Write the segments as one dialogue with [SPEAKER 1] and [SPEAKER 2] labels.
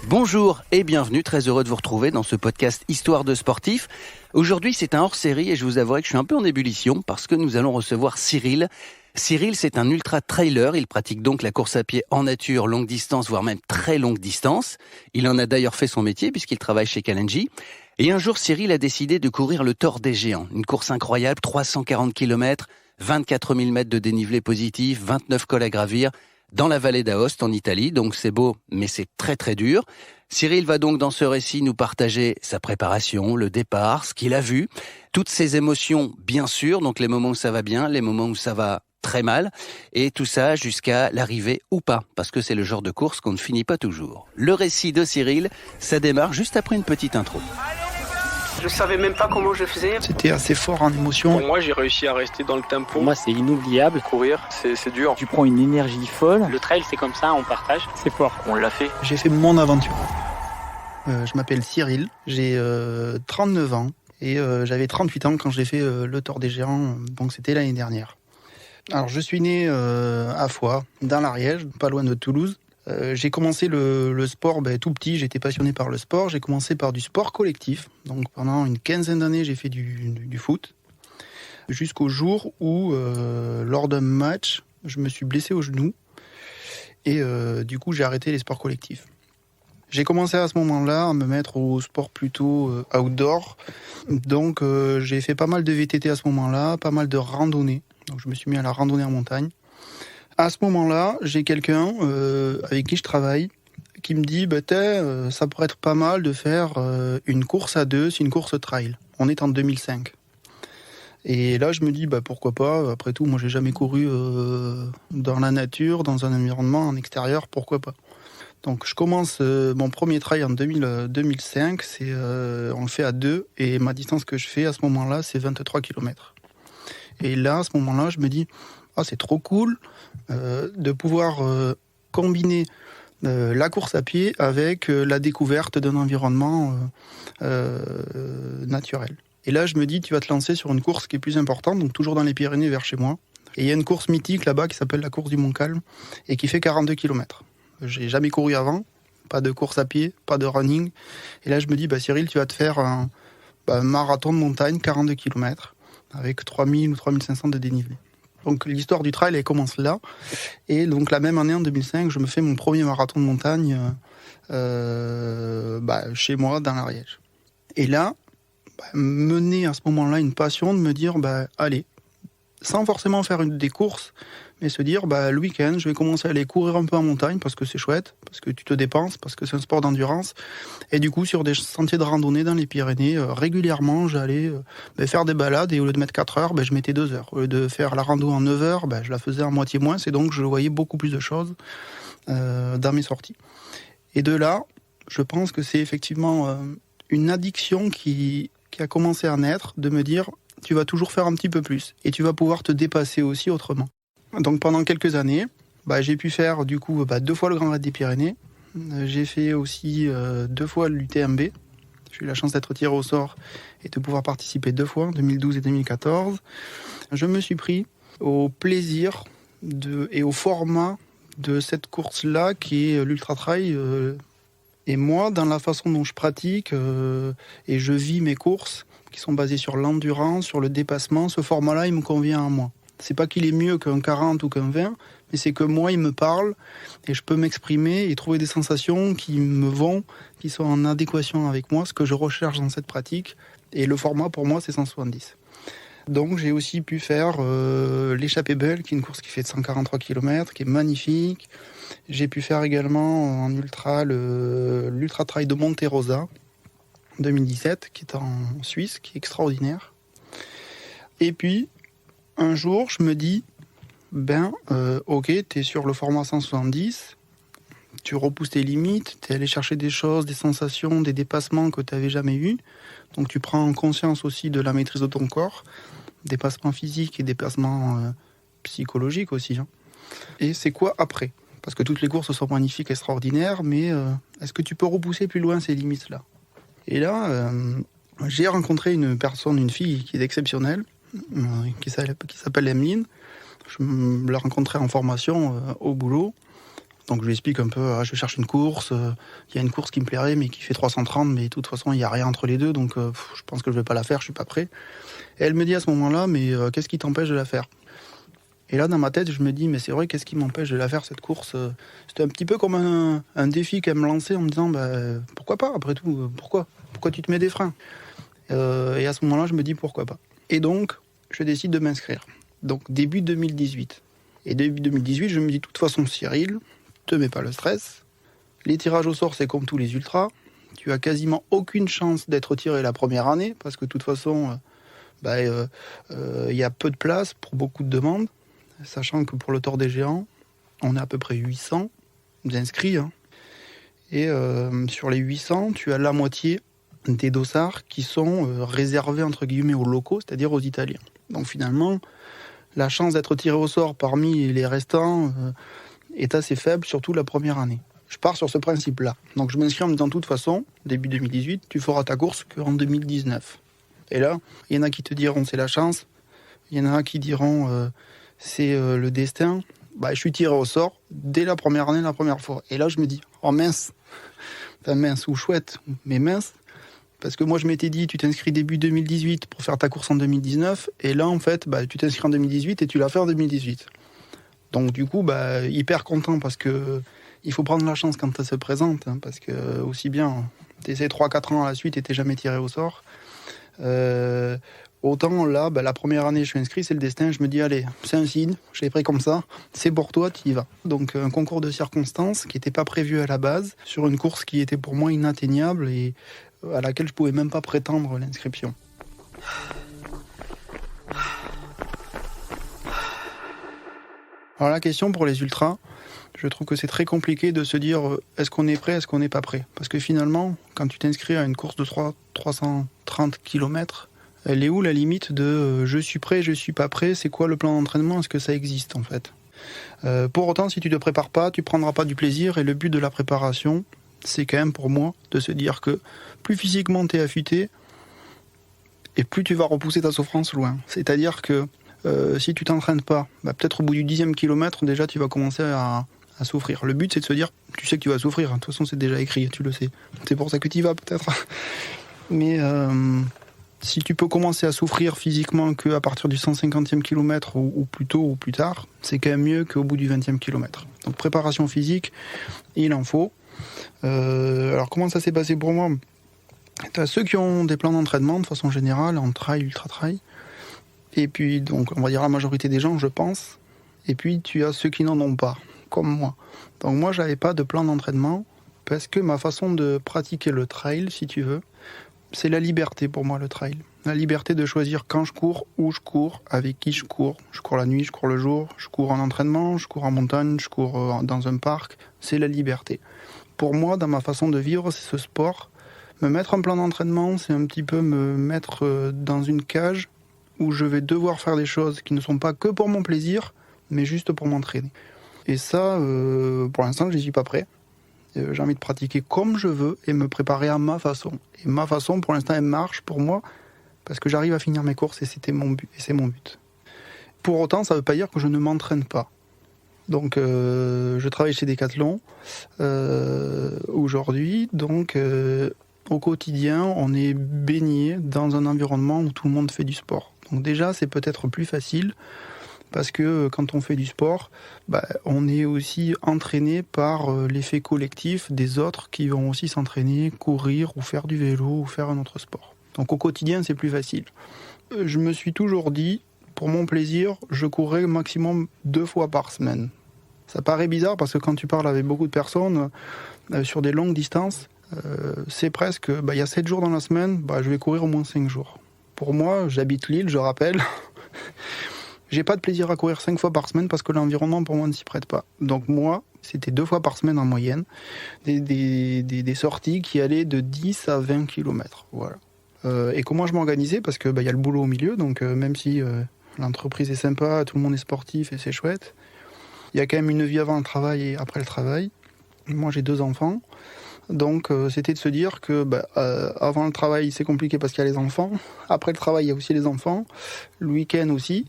[SPEAKER 1] Bonjour et bienvenue, très heureux de vous retrouver dans ce podcast Histoire de sportifs. Aujourd'hui c'est un hors-série et je vous avouerai que je suis un peu en ébullition parce que nous allons recevoir Cyril. Cyril, c'est un ultra-trailer, il pratique donc la course à pied en nature, longue distance, voire même très longue distance. Il en a d'ailleurs fait son métier puisqu'il travaille chez Kalenji. Et un jour, Cyril a décidé de courir le Tor des Géants, une course incroyable, 340 km, 24 000 mètres de dénivelé positif, 29 cols à gravir, dans la vallée d'Aoste en Italie, donc c'est beau, mais c'est très très dur. Cyril va donc dans ce récit nous partager sa préparation, le départ, ce qu'il a vu, toutes ses émotions bien sûr, donc les moments où ça va bien, les moments où ça va très mal, et tout ça jusqu'à l'arrivée ou pas, parce que c'est le genre de course qu'on ne finit pas toujours. Le récit de Cyril, ça démarre juste après une petite intro.
[SPEAKER 2] Je savais même pas comment je faisais.
[SPEAKER 3] C'était assez fort en émotion.
[SPEAKER 2] Pour moi, j'ai réussi à rester dans le tempo.
[SPEAKER 4] Pour moi, c'est inoubliable.
[SPEAKER 2] Courir, c'est dur.
[SPEAKER 4] Tu prends une énergie folle.
[SPEAKER 5] Le trail, c'est comme ça, on partage.
[SPEAKER 4] C'est fort.
[SPEAKER 2] On l'a fait.
[SPEAKER 3] J'ai fait mon aventure. Je m'appelle Cyril, j'ai 39 ans et j'avais 38 ans quand j'ai fait le Tor des Géants, donc c'était l'année dernière. Alors je suis né à Foix, dans l'Ariège, pas loin de Toulouse. J'ai commencé le sport tout petit, j'étais passionné par le sport. J'ai commencé par du sport collectif. Donc pendant une quinzaine d'années, j'ai fait du foot. Jusqu'au jour où, lors d'un match, je me suis blessé au genou. Et du coup, j'ai arrêté les sports collectifs. J'ai commencé à ce moment-là à me mettre au sport plutôt outdoor. Donc j'ai fait pas mal de VTT à ce moment-là, pas mal de randonnées. Donc je me suis mis à la randonnée en montagne. À ce moment-là, j'ai quelqu'un avec qui je travaille qui me dit ça pourrait être pas mal de faire une course à deux, c'est une course trail. On est en 2005. Et là, je me dis pourquoi pas. Après tout, moi, j'ai jamais couru dans la nature, dans un environnement en extérieur, pourquoi pas. Donc, je commence mon premier trail en 2005. On le fait à deux et ma distance que je fais à ce moment-là, c'est 23 km. Et là, à ce moment-là, je me dis c'est trop cool de pouvoir combiner la course à pied avec la découverte d'un environnement naturel. Et là, je me dis, tu vas te lancer sur une course qui est plus importante, donc toujours dans les Pyrénées vers chez moi. Et il y a une course mythique là-bas qui s'appelle la course du Mont-Calme et qui fait 42 km. J'ai jamais couru avant, pas de course à pied, pas de running. Et là, je me dis, Cyril, tu vas te faire un marathon de montagne, 42 km, avec 3000 ou 3500 de dénivelé. Donc l'histoire du trail, elle commence là. Et donc la même année, en 2005, je me fais mon premier marathon de montagne chez moi, dans l'Ariège. Et là, mener à ce moment-là une passion de me dire, allez, sans forcément faire des courses, mais se dire, le week-end, je vais commencer à aller courir un peu en montagne parce que c'est chouette, parce que tu te dépenses, parce que c'est un sport d'endurance. Et du coup, sur des sentiers de randonnée dans les Pyrénées, régulièrement, j'allais faire des balades et au lieu de mettre 4 heures, je mettais 2 heures. Au lieu de faire la rando en 9 heures, je la faisais à moitié moins. C'est donc je voyais beaucoup plus de choses dans mes sorties. Et de là, je pense que c'est effectivement une addiction qui a commencé à naître, de me dire, tu vas toujours faire un petit peu plus et tu vas pouvoir te dépasser aussi autrement. Donc pendant quelques années, j'ai pu faire du coup 2 fois le Grand Raid des Pyrénées. J'ai fait aussi 2 fois l'UTMB. J'ai eu la chance d'être tiré au sort et de pouvoir participer 2 fois, en 2012 et 2014. Je me suis pris au plaisir et au format de cette course-là qui est l'Ultra Trail. Et moi, dans la façon dont je pratique et je vis mes courses, qui sont basées sur l'endurance, sur le dépassement, ce format-là, il me convient à moi. C'est pas qu'il est mieux qu'un 40 ou qu'un 20, mais c'est que moi, il me parle et je peux m'exprimer et trouver des sensations qui me vont, qui sont en adéquation avec moi, ce que je recherche dans cette pratique. Et le format, pour moi, c'est 170. Donc, j'ai aussi pu faire l'échappée belle, qui est une course qui fait 143 km, qui est magnifique. J'ai pu faire également en ultra l'Ultra Trail de Monte Rosa, 2017, qui est en Suisse, qui est extraordinaire. Et puis, un jour, je me dis, ok, t'es sur le format 170, tu repousses tes limites, t'es allé chercher des choses, des sensations, des dépassements que t'avais jamais eu. Donc tu prends conscience aussi de la maîtrise de ton corps, dépassement physique et dépassement psychologique aussi. Et c'est quoi après ? Parce que toutes les courses sont magnifiques, extraordinaires, mais est-ce que tu peux repousser plus loin ces limites-là ? Et là, j'ai rencontré une fille qui est exceptionnelle, qui s'appelle Emeline. Je l'ai rencontrée en formation au boulot. Donc je lui explique un peu, je cherche une course, il y a une course qui me plairait mais qui fait 330, mais de toute façon il n'y a rien entre les deux, donc je pense que je ne vais pas la faire, je suis pas prêt. Et elle me dit à ce moment-là, mais qu'est-ce qui t'empêche de la faire ? Et là dans ma tête je me dis, mais c'est vrai, qu'est-ce qui m'empêche de la faire cette course ? C'était un petit peu comme un défi qu'elle me lançait en me disant, pourquoi pas après tout, pourquoi tu te mets des freins ? Et à ce moment-là je me dis pourquoi pas. Et donc je décide de m'inscrire. Donc début 2018. Et début 2018 je me dis, de toute façon Cyril, te mets pas le stress. Les tirages au sort, c'est comme tous les ultras. Tu as quasiment aucune chance d'être tiré la première année parce que de toute façon, y a peu de place pour beaucoup de demandes. Sachant que pour le Tour des Géants, on est à peu près 800 inscrits. Hein. Et sur les 800, tu as la moitié des dossards qui sont réservés entre guillemets aux locaux, c'est-à-dire aux Italiens. Donc finalement, la chance d'être tiré au sort parmi les restants est assez faible, surtout la première année. Je pars sur ce principe-là. Donc je m'inscris en me disant, de toute façon, début 2018, tu feras ta course qu'en 2019. Et là, il y en a qui te diront c'est la chance, il y en a qui diront c'est le destin. Je suis tiré au sort dès la première année, la première fois. Et là, je me dis, oh mince, enfin mince ou chouette, mais mince, parce que moi je m'étais dit, tu t'inscris début 2018 pour faire ta course en 2019, et là en fait, tu t'inscris en 2018 et tu l'as fait en 2018. Donc du coup, hyper content parce que il faut prendre la chance quand ça se présente, hein, parce que aussi bien tu essaies 3-4 ans à la suite et t'es jamais tiré au sort. Autant là, la première année je suis inscrit, c'est le destin, je me dis allez, c'est un signe, je l'ai pris comme ça, c'est pour toi, tu y vas. Donc un concours de circonstances qui n'était pas prévu à la base, sur une course qui était pour moi inatteignable et à laquelle je pouvais même pas prétendre l'inscription. Alors la question pour les ultras, je trouve que c'est très compliqué de se dire est-ce qu'on est prêt, est-ce qu'on n'est pas prêt. Parce que finalement, quand tu t'inscris à une course de 330 km, elle est où la limite de je suis prêt, je suis pas prêt, c'est quoi le plan d'entraînement, est-ce que ça existe en fait ? Pour autant, si tu te prépares pas, tu prendras pas du plaisir, et le but de la préparation, c'est quand même pour moi de se dire que plus physiquement tu es affûté, et plus tu vas repousser ta souffrance loin. C'est-à-dire que si tu t'entraînes pas, peut-être au bout du 10e kilomètre, déjà tu vas commencer à souffrir. Le but c'est de se dire, tu sais que tu vas souffrir, de toute façon c'est déjà écrit, tu le sais. C'est pour ça que tu y vas peut-être. Mais si tu peux commencer à souffrir physiquement qu'à partir du 150e kilomètre ou plus tôt ou plus tard, c'est quand même mieux qu'au bout du 20e kilomètre. Donc préparation physique, il en faut. Alors comment ça s'est passé pour moi ? Tu as ceux qui ont des plans d'entraînement de façon générale, en trail, ultra-trail. Et puis, donc, on va dire la majorité des gens, je pense. Et puis, tu as ceux qui n'en ont pas, comme moi. Donc moi, j'avais pas de plan d'entraînement parce que ma façon de pratiquer le trail, si tu veux, c'est la liberté pour moi, le trail. La liberté de choisir quand je cours, où je cours, avec qui je cours. Je cours la nuit, je cours le jour, je cours en entraînement, je cours en montagne, je cours dans un parc. C'est la liberté. Pour moi, dans ma façon de vivre, c'est ce sport. Me mettre un plan d'entraînement, c'est un petit peu me mettre dans une cage où je vais devoir faire des choses qui ne sont pas que pour mon plaisir, mais juste pour m'entraîner. Et ça, pour l'instant, je n'y suis pas prêt. J'ai envie de pratiquer comme je veux et me préparer à ma façon. Et ma façon, pour l'instant, elle marche pour moi parce que j'arrive à finir mes courses et c'était mon but. Et c'est mon but. Pour autant, ça ne veut pas dire que je ne m'entraîne pas. Donc, je travaille chez Decathlon aujourd'hui. Donc, au quotidien, on est baigné dans un environnement où tout le monde fait du sport. Donc déjà, c'est peut-être plus facile parce que quand on fait du sport, on est aussi entraîné par l'effet collectif des autres qui vont aussi s'entraîner, courir ou faire du vélo ou faire un autre sport. Donc au quotidien, c'est plus facile. Je me suis toujours dit, pour mon plaisir, je courrais maximum 2 fois par semaine. Ça paraît bizarre parce que quand tu parles avec beaucoup de personnes sur des longues distances, c'est presque, il y a 7 jours dans la semaine, je vais courir au moins 5 jours. Pour moi, j'habite Lille, je rappelle. J'ai pas de plaisir à courir 5 fois par semaine parce que l'environnement pour moi ne s'y prête pas. Donc moi, c'était 2 fois par semaine en moyenne, des sorties qui allaient de 10 à 20 km. Voilà. Et comment je m'organisais ? Parce que y a le boulot au milieu, donc même si l'entreprise est sympa, tout le monde est sportif et c'est chouette, il y a quand même une vie avant le travail et après le travail. Moi, j'ai 2 enfants. Donc c'était de se dire que avant le travail c'est compliqué parce qu'il y a les enfants, après le travail il y a aussi les enfants, le week-end aussi.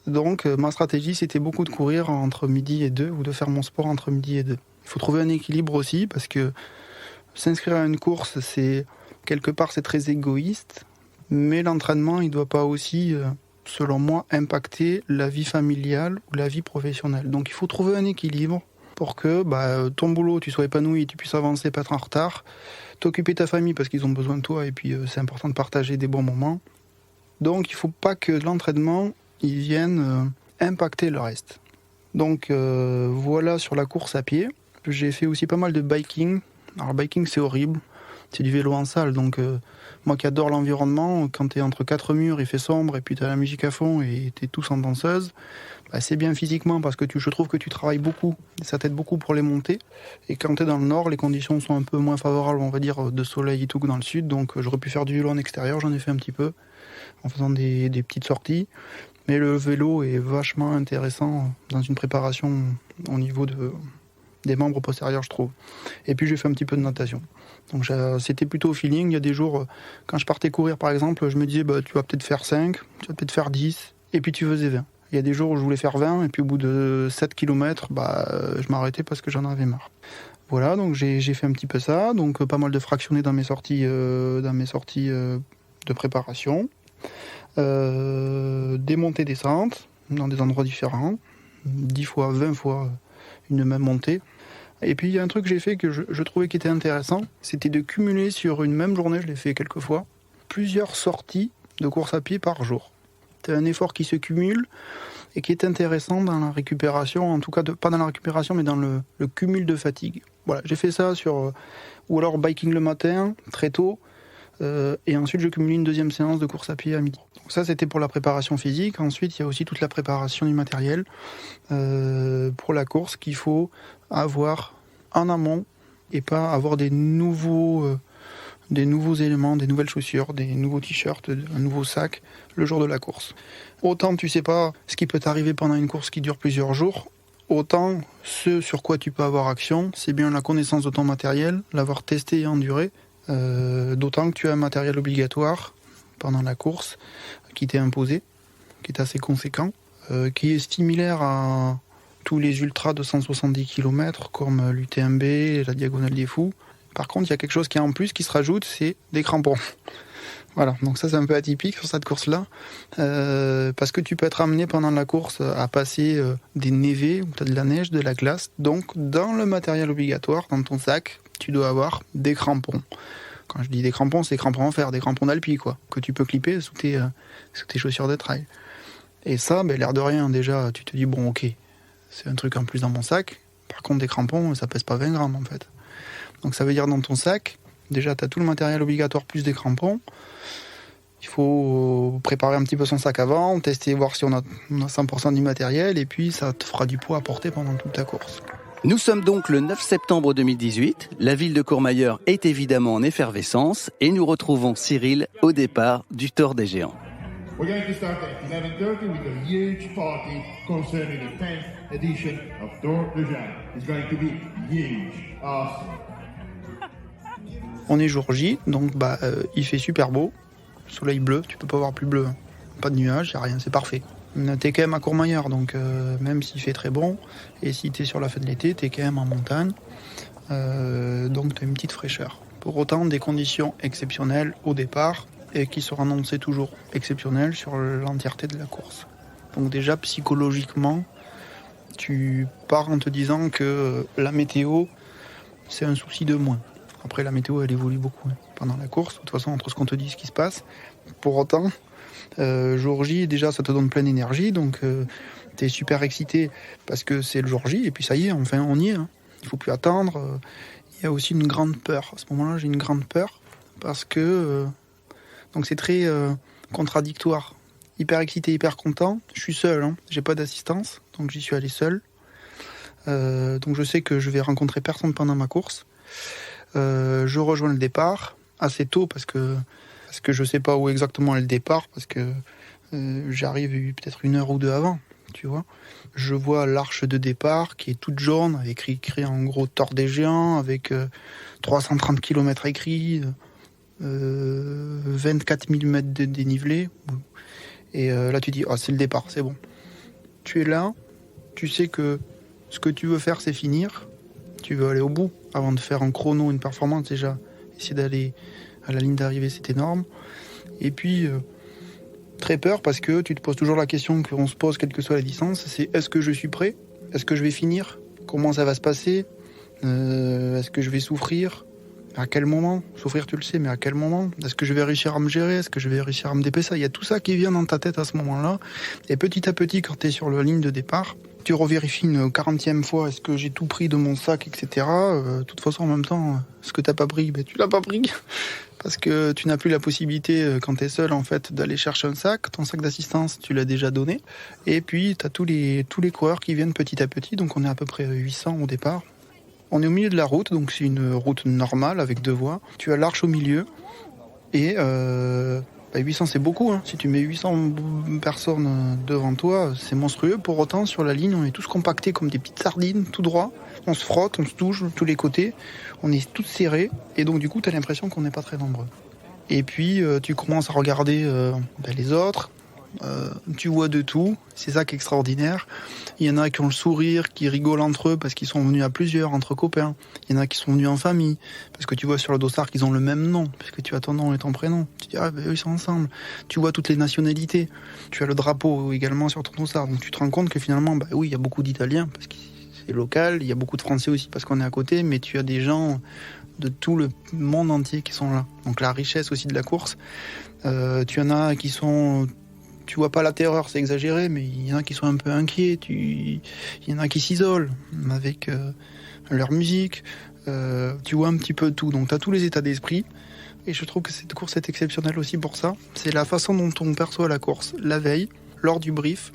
[SPEAKER 3] Donc ma stratégie c'était beaucoup de courir entre midi et 2 ou de faire mon sport entre midi et 2. Il faut trouver un équilibre aussi, parce que s'inscrire à une course, quelque part c'est très égoïste, mais l'entraînement il ne doit pas aussi, selon moi, impacter la vie familiale ou la vie professionnelle. Donc il faut trouver un équilibre pour que ton boulot, tu sois épanoui, tu puisses avancer, pas être en retard, t'occuper de ta famille parce qu'ils ont besoin de toi, et puis c'est important de partager des bons moments. Donc il ne faut pas que l'entraînement il vienne impacter le reste. Donc voilà sur la course à pied. J'ai fait aussi pas mal de biking. Alors le biking c'est horrible, c'est du vélo en salle, donc moi qui adore l'environnement, quand t'es entre quatre murs, il fait sombre et puis t'as la musique à fond et t'es tous en danseuse, c'est bien physiquement parce que je trouve que tu travailles beaucoup, et ça t'aide beaucoup pour les montées. Et quand t'es dans le nord, les conditions sont un peu moins favorables, on va dire, de soleil et tout que dans le sud, donc j'aurais pu faire du vélo en extérieur, j'en ai fait un petit peu, en faisant des petites sorties. Mais le vélo est vachement intéressant dans une préparation au niveau des membres postérieurs, je trouve. Et puis j'ai fait un petit peu de natation. Donc c'était plutôt au feeling. Il y a des jours, quand je partais courir par exemple, je me disais tu vas peut-être faire 5, tu vas peut-être faire 10, et puis tu faisais 20. Il y a des jours où je voulais faire 20, et puis au bout de 7 km, je m'arrêtais parce que j'en avais marre. Voilà, donc j'ai fait un petit peu ça, donc pas mal de fractionnés dans mes sorties de préparation. Des montées-descentes dans des endroits différents, 10 fois, 20 fois une même montée. Et puis il y a un truc que j'ai fait que je trouvais qui était intéressant, c'était de cumuler sur une même journée, je l'ai fait quelques fois, plusieurs sorties de course à pied par jour. C'est un effort qui se cumule et qui est intéressant dans la récupération, en tout cas pas dans la récupération mais dans le cumul de fatigue. Voilà, j'ai fait ça ou alors biking le matin, très tôt, et ensuite je cumule une deuxième séance de course à pied à midi. Donc ça c'était pour la préparation physique. Ensuite il y a aussi toute la préparation du matériel pour la course qu'il faut avoir en amont et pas avoir des nouveaux éléments, des nouvelles chaussures, des nouveaux t-shirts, un nouveau sac le jour de la course. Autant tu sais pas ce qui peut t'arriver pendant une course qui dure plusieurs jours, autant ce sur quoi tu peux avoir action, c'est bien la connaissance de ton matériel, l'avoir testé et enduré. D'autant que tu as un matériel obligatoire pendant la course qui t'est imposé, qui est assez conséquent, qui est similaire à tous les ultras de 170 km comme l'UTMB, la Diagonale des Fous. Par contre, il y a quelque chose qui est en plus qui se rajoute, c'est des crampons. Voilà, donc ça c'est un peu atypique sur cette course-là, parce que tu peux être amené pendant la course à passer des névés, où tu as de la neige, de la glace. Donc dans le matériel obligatoire, dans ton sac, tu dois avoir des crampons. Quand je dis des crampons, c'est des crampons en fer, des crampons d'alpi, quoi, que tu peux clipper sous tes chaussures de trail. Et ça, l'air de rien, déjà, tu te dis, bon, ok, c'est un truc en plus dans mon sac. Par contre, des crampons, ça pèse pas 20 grammes, en fait. Donc ça veut dire dans ton sac, déjà, tu as tout le matériel obligatoire plus des crampons. Il faut préparer un petit peu son sac avant, tester, voir si on a 100% du matériel, et puis ça te fera du poids à porter pendant toute ta course.
[SPEAKER 1] Nous sommes donc le 9 septembre 2018. La ville de Courmayeur est évidemment en effervescence et nous retrouvons Cyril au départ du Tour des Géants.
[SPEAKER 5] We're going to start at 11:30 with a huge party concerning the 10th edition of Tour de Géants. It's going to be huge, awesome.
[SPEAKER 3] On est jour J, donc il fait super beau, soleil bleu, tu peux pas voir plus bleu, pas de nuages, y a rien, c'est parfait. T'es quand même à Courmayeur, donc même s'il fait très bon, et si t'es sur la fin de l'été, t'es quand même en montagne, donc t'as une petite fraîcheur. Pour autant, des conditions exceptionnelles au départ, et qui seront annoncées toujours exceptionnelles sur l'entièreté de la course. Donc déjà, psychologiquement, tu pars en te disant que la météo, c'est un souci de moins. Après, la météo, elle évolue beaucoup pendant la course, de toute façon, entre ce qu'on te dit et ce qui se passe. Pour autant, jour J, déjà, ça te donne pleine énergie, donc t'es super excité parce que c'est le jour J, et puis ça y est, enfin, on y est. Il faut plus attendre. Il y a aussi une grande peur. À ce moment-là, j'ai une grande peur parce que donc c'est très contradictoire. Hyper excité, hyper content. Je suis seul, j'ai pas d'assistance, donc j'y suis allé seul. Donc je sais que je vais rencontrer personne pendant ma course. Je rejoins le départ assez tôt parce que je sais pas où exactement est le départ, parce que j'arrive peut-être 1 heure ou 2 avant, tu vois. Je vois l'arche de départ qui est toute jaune, avec écrit en gros Tour des Géants, avec 330 km écrit, 24 000 mètres de dénivelé. Et là tu dis, c'est le départ, c'est bon. Tu es là, tu sais que ce que tu veux faire c'est finir, Tu veux aller au bout avant de faire un chrono, une performance déjà. Essayer d'aller à la ligne d'arrivée, c'est énorme. Et puis, très peur parce que tu te poses toujours la question qu'on se pose quelle que soit la distance, c'est est-ce que je suis prêt ? Est-ce que je vais finir ? Comment ça va se passer ? Est-ce que je vais souffrir ? À quel moment ? Souffrir, tu le sais, mais à quel moment ? Est-ce que je vais réussir à me gérer ? Est-ce que je vais réussir à me dépasser ? Il y a tout ça qui vient dans ta tête à ce moment-là. Et petit à petit, quand tu es sur la ligne de départ, tu revérifies une 40e fois, est-ce que j'ai tout pris de mon sac, etc. De toute façon, en même temps, ce que tu n'as pas pris, tu l'as pas pris. Parce que tu n'as plus la possibilité, quand tu es seul, en fait, d'aller chercher un sac. Ton sac d'assistance, tu l'as déjà donné. Et puis, tu as tous les coureurs qui viennent petit à petit. Donc, on est à peu près 800 au départ. On est au milieu de la route, donc c'est une route normale avec 2 voies. Tu as l'arche au milieu et 800 c'est beaucoup. Hein. Si tu mets 800 personnes devant toi, c'est monstrueux. Pour autant, sur la ligne, on est tous compactés comme des petites sardines, tout droit. On se frotte, on se touche de tous les côtés. On est tous serrés et donc du coup, tu as l'impression qu'on n'est pas très nombreux. Et puis, tu commences à regarder les autres. Tu vois de tout, c'est ça qui est extraordinaire. Il y en a qui ont le sourire, qui rigolent entre eux parce qu'ils sont venus à plusieurs, entre copains. Il y en a qui sont venus en famille, parce que tu vois sur le dossard qu'ils ont le même nom, parce que tu as ton nom et ton prénom. Tu dis, eux ils sont ensemble. Tu vois toutes les nationalités. Tu as le drapeau également sur ton dossard. Donc tu te rends compte que finalement, oui, il y a beaucoup d'Italiens, parce que c'est local. Il y a beaucoup de Français aussi, parce qu'on est à côté, mais tu as des gens de tout le monde entier qui sont là. Donc la richesse aussi de la course. Tu en as qui sont... Tu vois pas la terreur, c'est exagéré, mais il y en a qui sont un peu inquiets. Il y en a qui s'isolent avec leur musique. Tu vois un petit peu tout. Donc tu as tous les états d'esprit. Et je trouve que cette course est exceptionnelle aussi pour ça. C'est la façon dont on perçoit la course. La veille, lors du brief,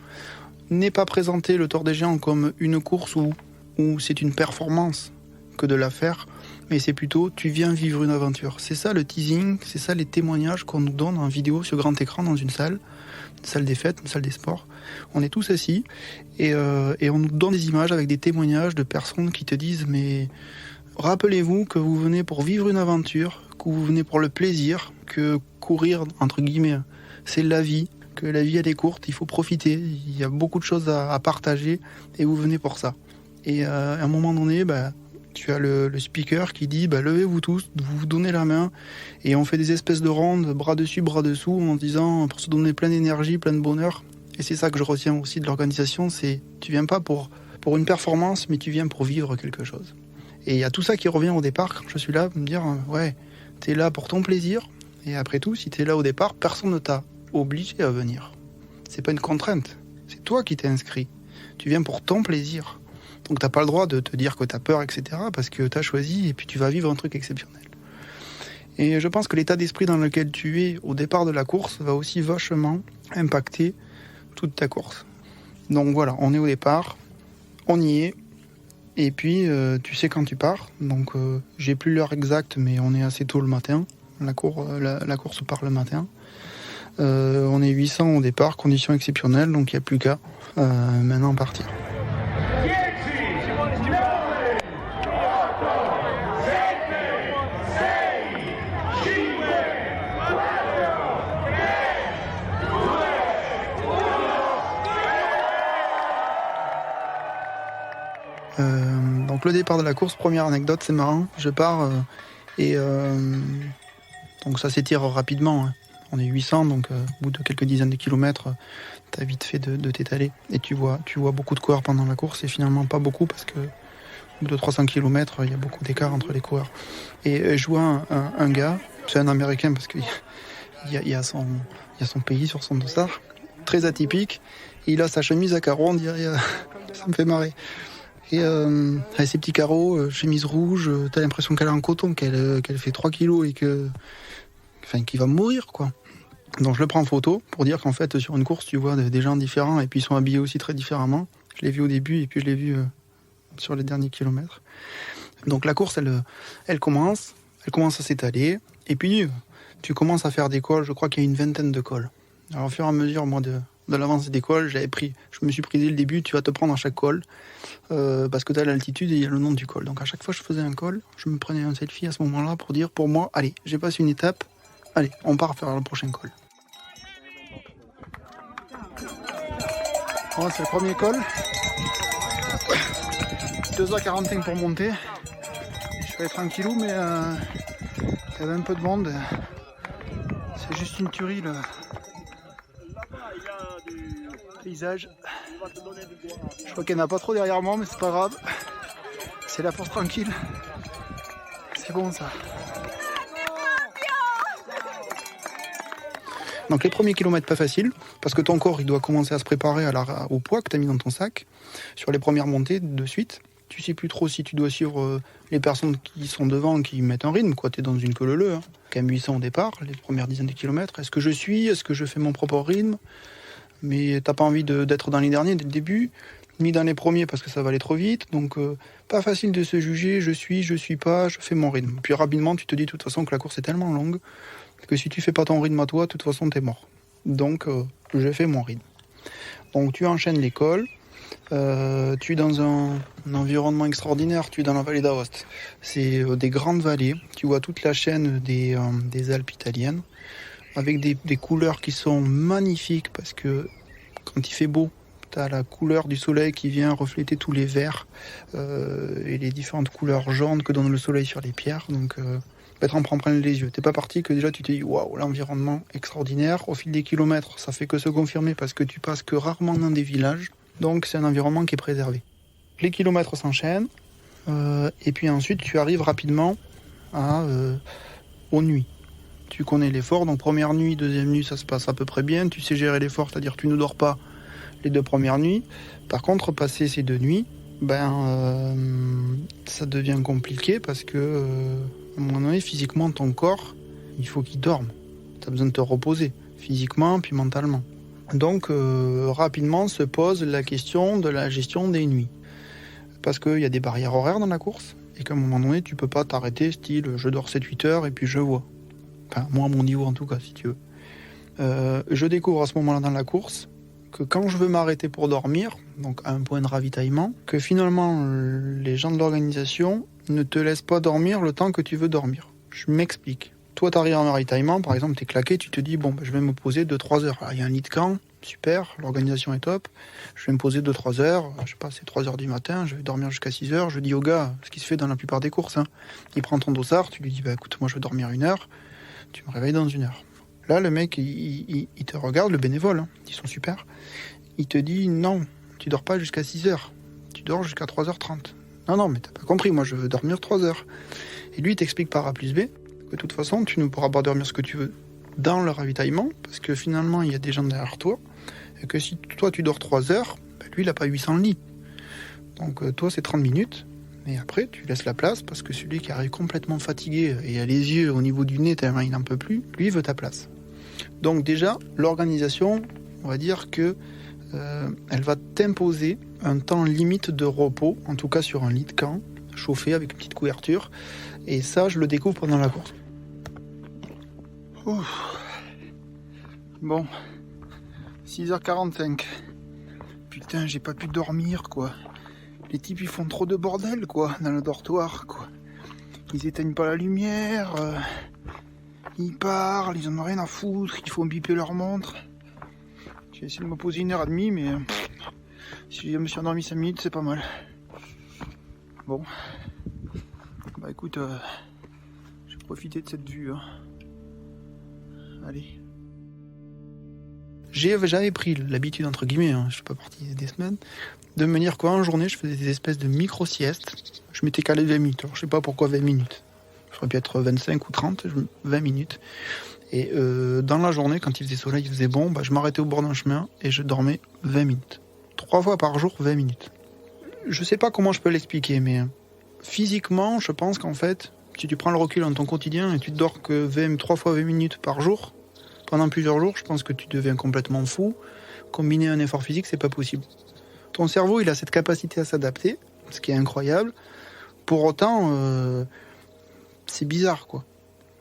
[SPEAKER 3] n'est pas présenté le Tour des Géants comme une course où c'est une performance que de la faire. Mais c'est plutôt, tu viens vivre une aventure. C'est ça le teasing, c'est ça les témoignages qu'on nous donne en vidéo sur grand écran dans une salle des fêtes, une salle des sports. On est tous assis et on nous donne des images avec des témoignages de personnes qui te disent mais rappelez-vous que vous venez pour vivre une aventure, que vous venez pour le plaisir, que courir, entre guillemets, c'est la vie, que la vie elle est courte, il faut profiter, il y a beaucoup de choses à partager et vous venez pour ça. Et à un moment donné, tu as le speaker qui dit levez-vous tous, vous donnez la main et on fait des espèces de rondes, bras dessus, bras dessous, en disant pour se donner plein d'énergie, plein de bonheur. Et c'est ça que je retiens aussi de l'organisation, c'est tu viens pas pour une performance, mais tu viens pour vivre quelque chose. Et il y a tout ça qui revient au départ quand je suis là, me dire t'es là pour ton plaisir et après tout, si t'es là au départ, personne ne t'a obligé à venir. C'est pas une contrainte, c'est toi qui t'es inscrit. Tu viens pour ton plaisir. Donc t'as pas le droit de te dire que t'as peur, etc. parce que t'as choisi et puis tu vas vivre un truc exceptionnel. Et je pense que l'état d'esprit dans lequel tu es au départ de la course va aussi vachement impacter toute ta course. Donc voilà, on est au départ, on y est, et puis tu sais quand tu pars. Donc j'ai plus l'heure exacte, mais on est assez tôt le matin. La course part le matin. On est 800 au départ, conditions exceptionnelles, donc il n'y a plus qu'à maintenant partir. Donc le départ de la course, première anecdote, c'est marrant, je pars donc ça s'étire rapidement, hein. On est 800, donc au bout de quelques dizaines de kilomètres, t'as vite fait de t'étaler et tu vois beaucoup de coureurs pendant la course et finalement pas beaucoup parce que au bout de 300 km, il y a beaucoup d'écart entre les coureurs. Et je vois un gars, c'est un Américain parce qu'il y a son pays sur son dossard, très atypique, et il a sa chemise à carreaux, on dirait, ça me fait marrer. Et avec ses petits carreaux, chemise rouge, t'as l'impression qu'elle est en coton, qu'elle fait 3 kilos et qu'il va mourir, quoi. Donc je le prends en photo pour dire qu'en fait, sur une course, tu vois des gens différents et puis ils sont habillés aussi très différemment. Je l'ai vu au début et puis je l'ai vu sur les derniers kilomètres. Donc la course, elle commence à s'étaler et puis tu commences à faire des cols. Je crois qu'il y a une vingtaine de cols. Alors au fur et à mesure, moi, de l'avancée des cols, je me suis pris dès le début, tu vas te prendre à chaque col parce que tu as l'altitude et il y a le nom du col. Donc à chaque fois que je faisais un col, je me prenais un selfie à ce moment-là pour dire pour moi, allez, j'ai passé une étape, allez, on part faire le prochain col. Bon, c'est le premier col. 2h45 pour monter. suis allé tranquillou, mais il y avait un peu de monde. C'est juste une tuerie, le paysage. Je crois qu'il n'y en a pas trop derrière moi, mais c'est pas grave. C'est la force tranquille. C'est bon ça. Donc les premiers kilomètres pas faciles, parce que ton corps il doit commencer à se préparer au poids que tu as mis dans ton sac. Sur les premières montées de suite, tu sais plus trop si tu dois suivre les personnes qui sont devant, qui mettent un rythme, quoi. Tu es dans une queue leu-leu, hein. Quand même 800 au départ, les premières dizaines de kilomètres. Est-ce que je suis? Est-ce que je fais mon propre rythme? Mais t'as pas envie d'être dans les derniers dès le début, ni dans les premiers parce que ça va aller trop vite. Donc pas facile de se juger, je suis pas, je fais mon rythme. Puis rapidement tu te dis de toute façon que la course est tellement longue que si tu fais pas ton rythme à toi, de toute façon t'es mort. Donc je fais mon rythme. Donc tu enchaînes l'école, tu es dans un environnement extraordinaire, tu es dans la vallée d'Aoste. C'est des grandes vallées, tu vois toute la chaîne des Alpes italiennes, avec des couleurs qui sont magnifiques parce que quand il fait beau, tu as la couleur du soleil qui vient refléter tous les verts et les différentes couleurs jaunes que donne le soleil sur les pierres. Donc t'en prends plein les yeux. T'es pas parti que déjà tu te dis waouh, l'environnement extraordinaire. Au fil des kilomètres, ça fait que se confirmer parce que tu passes que rarement dans des villages. Donc c'est un environnement qui est préservé. Les kilomètres s'enchaînent et puis ensuite tu arrives rapidement aux nuits. Tu connais l'effort, donc première nuit, deuxième nuit, ça se passe à peu près bien. Tu sais gérer l'effort, c'est-à-dire que tu ne dors pas les 2 premières nuits. Par contre, passer ces 2 nuits, ça devient compliqué parce que à un moment donné, physiquement, ton corps, il faut qu'il dorme. Tu as besoin de te reposer, physiquement puis mentalement. Donc, rapidement se pose la question de la gestion des nuits. Parce qu'il y a des barrières horaires dans la course et qu'à un moment donné, tu peux pas t'arrêter, style je dors 7-8 heures et puis je vois. Enfin, moi à mon niveau en tout cas, si tu veux. Je découvre à ce moment-là dans la course que quand je veux m'arrêter pour dormir, donc à un point de ravitaillement, que finalement les gens de l'organisation ne te laissent pas dormir le temps que tu veux dormir. Je m'explique. Toi, tu arrives en ravitaillement, par exemple, tu es claqué, tu te dis, je vais me poser 2-3 heures. Il y a un lit de camp, super, l'organisation est top. Je vais me poser 2-3 heures, je sais pas, c'est 3 heures du matin, je vais dormir jusqu'à 6 heures. Je dis au gars, ce qui se fait dans la plupart des courses, hein. Il prend ton dossard, tu lui dis, écoute, moi je vais dormir 1 heure, tu me réveilles dans 1 heure. Là, le mec, il te regarde, le bénévole, hein, ils sont super. Il te dit, non, tu dors pas jusqu'à 6 heures, tu dors jusqu'à 3h30. Non, mais t'as pas compris, moi je veux dormir 3 heures. Et lui, il t'explique par A plus B que de toute façon, tu ne pourras pas dormir ce que tu veux dans le ravitaillement, parce que finalement, il y a des gens derrière toi, et que si toi tu dors 3 heures, lui, il a pas 800 lits. Donc toi, c'est 30 minutes, et après, tu laisses la place, parce que celui qui arrive complètement fatigué, et a les yeux au niveau du nez, tellement il n'en peut plus, lui, il veut ta place. Donc déjà, l'organisation, on va dire que elle va t'imposer un temps limite de repos, en tout cas sur un lit de camp, chauffé avec une petite couverture, et ça, je le découvre pendant la course. Ouf. Bon, 6h45. Putain, j'ai pas pu dormir, quoi. Les types, ils font trop de bordel, quoi, dans le dortoir, quoi. Ils éteignent pas la lumière, ils parlent, ils en ont rien à foutre, il faut biper leur montre. J'ai essayé de me poser 1h30, mais si je me suis endormi 5 minutes, c'est pas mal. Bon. Écoute, j'ai profité de cette vue, hein. Allez. J'avais pris l'habitude, entre guillemets, hein, je suis pas parti des semaines, de me dire qu'en journée, je faisais des espèces de micro-siestes. Je m'étais calé 20 minutes. Alors, je sais pas pourquoi 20 minutes. Ça aurait pu être 25 ou 30, 20 minutes. Et dans la journée, quand il faisait soleil, il faisait bon, je m'arrêtais au bord d'un chemin et je dormais 20 minutes. 3 fois par jour, 20 minutes. Je sais pas comment je peux l'expliquer, mais physiquement, je pense qu'en fait, si tu prends le recul dans ton quotidien et tu dors que 3 fois 20 minutes par jour, pendant plusieurs jours, je pense que tu deviens complètement fou. Combiner un effort physique, c'est pas possible. Ton cerveau, il a cette capacité à s'adapter, ce qui est incroyable. Pour autant, c'est bizarre, quoi.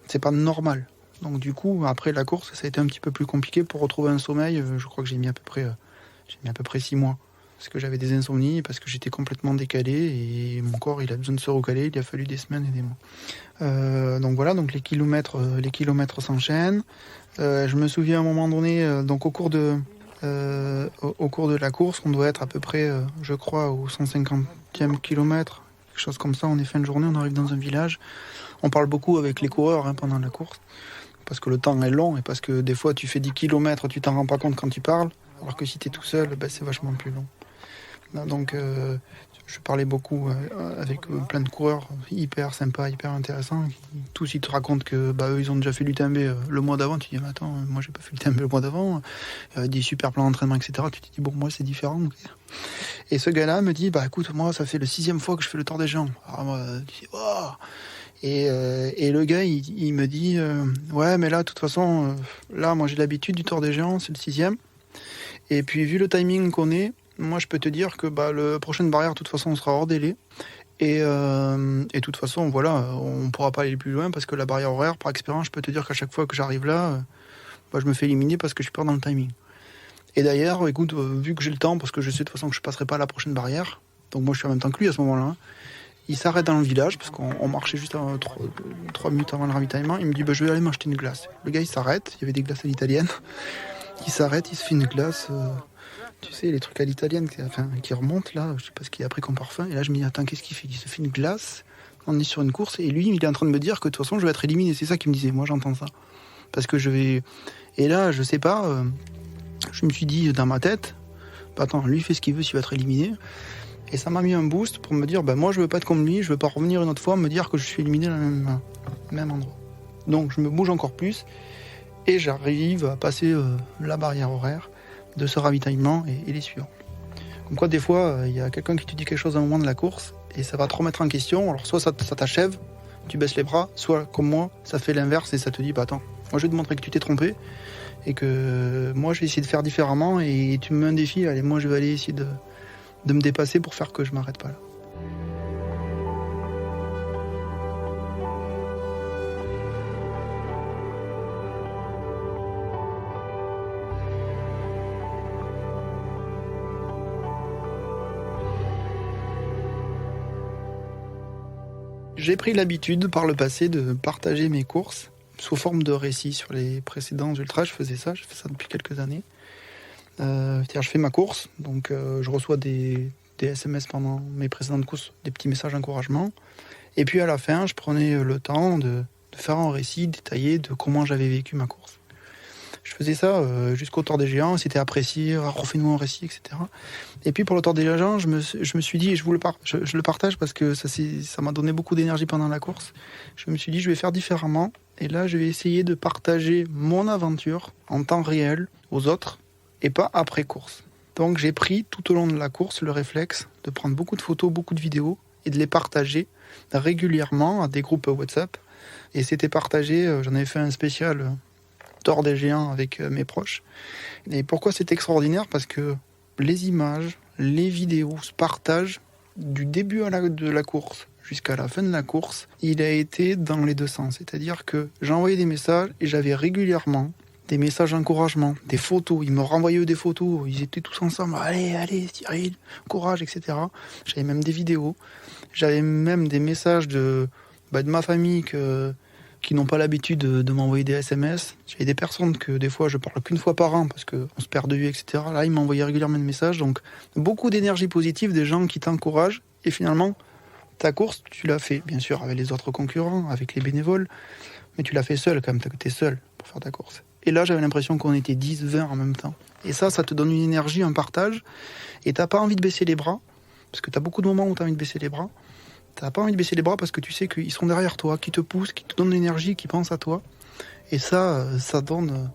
[SPEAKER 3] C'est pas normal. Donc du coup, après la course, ça a été un petit peu plus compliqué pour retrouver un sommeil. Je crois que j'ai mis à peu près 6 mois. Parce que j'avais des insomnies, parce que j'étais complètement décalé et mon corps, il a besoin de se recaler. Il a fallu des semaines et des mois. Donc voilà, donc les kilomètres s'enchaînent. Je me souviens à un moment donné, donc au cours de la course, on doit être à peu près, je crois, au 150e kilomètre, quelque quelque chose comme ça. On est fin de journée, on arrive dans un village. On parle beaucoup avec les coureurs pendant la course, parce que le temps est long et parce que des fois tu fais 10 km, tu t'en rends pas compte quand tu parles, alors que si tu es tout seul, c'est vachement plus long. Donc je parlais beaucoup avec plein de coureurs hyper sympas, hyper intéressants. Tous ils te racontent que eux ils ont déjà fait l'UTMB le mois d'avant. Tu dis mais attends, moi j'ai pas fait l'UTMB le mois d'avant. Des super plans d'entraînement, etc. Tu te dis bon, moi c'est différent. Okay. Et ce gars-là me dit écoute, moi ça fait le 6e fois que je fais le Tour des Géants. Alors moi tu dis oh. Et le gars il me dit ouais mais là de toute façon là moi j'ai l'habitude du Tour des Géants, c'est le 6e. Et puis vu le timing qu'on est, moi, je peux te dire que la prochaine barrière, de toute façon, on sera hors délai. Et de toute façon, voilà, on ne pourra pas aller plus loin parce que la barrière horaire, par expérience, je peux te dire qu'à chaque fois que j'arrive là, je me fais éliminer parce que je perds dans le timing. Et d'ailleurs, écoute, vu que j'ai le temps, parce que je sais de toute façon que je ne passerai pas à la prochaine barrière, donc moi, je suis en même temps que lui à ce moment-là, il s'arrête dans le village parce qu'on marchait juste 3 minutes avant le ravitaillement. Il me dit je vais aller m'acheter une glace. Le gars, il s'arrête, il y avait des glaces à l'italienne. Il s'arrête, il se fait une glace... Tu sais, les trucs à l'italienne qui remontent là, je sais pas ce qu'il a pris comme parfum. Et là, je me dis, attends, qu'est-ce qu'il fait ? Il se fait une glace, on est sur une course, et lui, il est en train de me dire que de toute façon, je vais être éliminé. C'est ça qu'il me disait, moi j'entends ça. Parce que je vais... Et là, je sais pas, je me suis dit dans ma tête, attends, lui, il fait ce qu'il veut s'il va être éliminé. Et ça m'a mis un boost pour me dire, moi, je veux pas être comme lui, je veux pas revenir une autre fois, me dire que je suis éliminé dans le même endroit. Donc, je me bouge encore plus, et j'arrive à passer la barrière horaire de ce ravitaillement et les suivants. Comme quoi, des fois, il y a quelqu'un qui te dit quelque chose à un moment de la course et ça va te remettre en question. Alors, soit ça t'achève, tu baisses les bras, soit, comme moi, ça fait l'inverse et ça te dit, attends, moi je vais te montrer que tu t'es trompé et que moi je vais essayer de faire différemment et tu me mets un défi, allez, moi je vais aller essayer de me dépasser pour faire que je m'arrête pas là. J'ai pris l'habitude par le passé de partager mes courses sous forme de récits sur les précédents ultras. Je fais ça depuis quelques années. C'est-à-dire, je fais ma course, donc je reçois des SMS pendant mes précédentes courses, des petits messages d'encouragement. Et puis à la fin, je prenais le temps de faire un récit détaillé de comment j'avais vécu ma course. Je faisais ça jusqu'au Tour des Géants, c'était apprécié, refais-nous un récit, etc. Et puis pour le Tour des Géants, je me suis dit, et je le partage parce que ça m'a donné beaucoup d'énergie pendant la course, je me suis dit, je vais faire différemment. Et là, je vais essayer de partager mon aventure en temps réel aux autres et pas après course. Donc j'ai pris tout au long de la course le réflexe de prendre beaucoup de photos, beaucoup de vidéos et de les partager régulièrement à des groupes WhatsApp. Et c'était partagé, j'en avais fait un spécial Tour des Géants avec mes proches. Et pourquoi c'est extraordinaire ? Parce que les images, les vidéos se partagent du début de la course jusqu'à la fin de la course. Il a été dans les deux sens. C'est-à-dire que j'envoyais des messages et j'avais régulièrement des messages d'encouragement, des photos. Ils me renvoyaient des photos. Ils étaient tous ensemble. Allez, Cyril, courage, etc. J'avais même des vidéos. J'avais même des messages de ma famille qui n'ont pas l'habitude de m'envoyer des SMS. J'avais des personnes que des fois je parle qu'une fois par an parce qu'on se perd de vue, etc. Là, ils m'envoyaient régulièrement des messages. Donc, beaucoup d'énergie positive, des gens qui t'encouragent. Et finalement, ta course, tu l'as fait, bien sûr, avec les autres concurrents, avec les bénévoles. Mais tu l'as fait seul quand même, tu es seul pour faire ta course. Et là, j'avais l'impression qu'on était 10, 20 en même temps. Et ça te donne une énergie, un partage. Et t'as pas envie de baisser les bras, parce que t'as beaucoup de moments où t'as envie de baisser les bras. T'as pas envie de baisser les bras parce que tu sais qu'ils sont derrière toi, qui te poussent, qui te donnent l'énergie, qui pensent à toi. Et ça donne